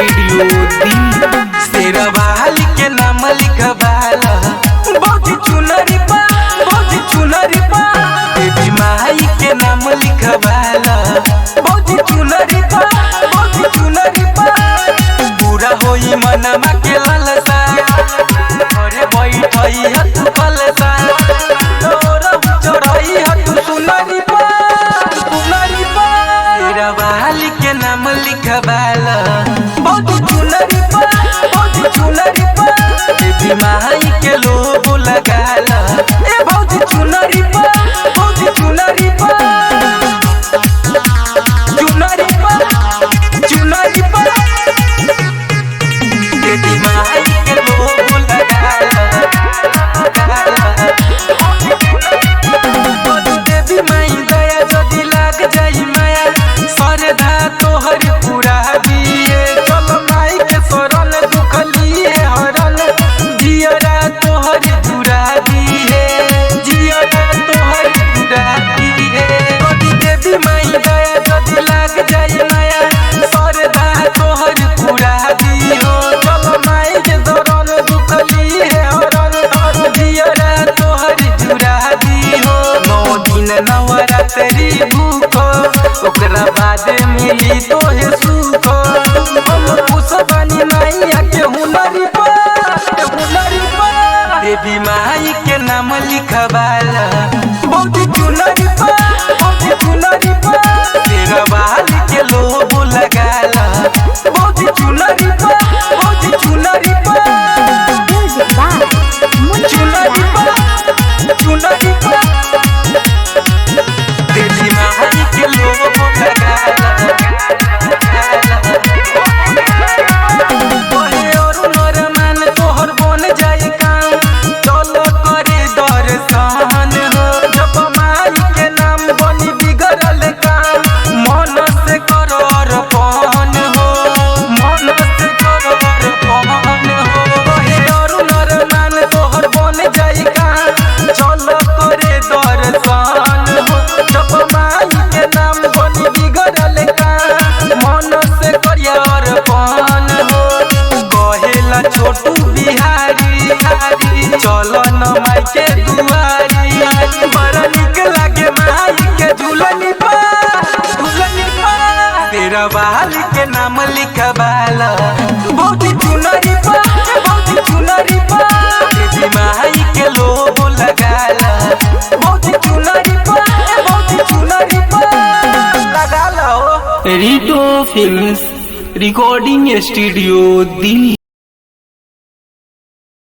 Studio दी शेरवाली के नाम लिखवाला बहुत चुनरी पा देवी माई के नाम लिखवाला बहुत चुनरी पा पूरा होई मनमा के लालसा घरे बैठई हत पलसा तोर चढ़ई हत सुनरी पा शेरवाली के नाम लिखवाला बहुत चुनरी पा देवी माई के लोगो लगाला ए बहुत चुनरी पा देवी माई के लोगो लगाला देवी माई दया जदी लाग जाई माया सरधा तोहर पूरा दिए चल माई के शरण दुख लिए हरण जियरा तोहर दूरा दिए देवी माई दया जदी लाग जाई माया सरधा तोहर पूरा दियो चल माई के शरण दुख लिए हरण जियरा तोहर दूरा दियो 9 दिन नवरात्रि भूख ओकरा बाद मिली तोहे सुख हम खुश बनी माइया के हुनरी पा देवी माई के नाम लिखवाला बहुत चुनरी पा शेरवाली के लोगो लगाला बहुत चुनरी पा देवी माई के लोगो लगाला तोहर बन जाई काम चल करे दर्शन हो जब माई के नाम बनी बिगड़ल काम मन से कर अर्पण हो तोहर बन जाई काम चल करे दर्शन हो जब माई के नाम बनी बिगड़ल काम मन से कर अर्पण हो कहेला छोटू बिहारी चल न माई के दुआरी बड़ा निक लागे माई के झूलनी पा शेरवाली के नाम लिखवाला बहुत चुनरी पा देवी माई के लोगो लगाला बहुत चुनरी पा लगाला रिटो फिल्म्स रिकॉर्डिंग स्टूडियो दिल्ली।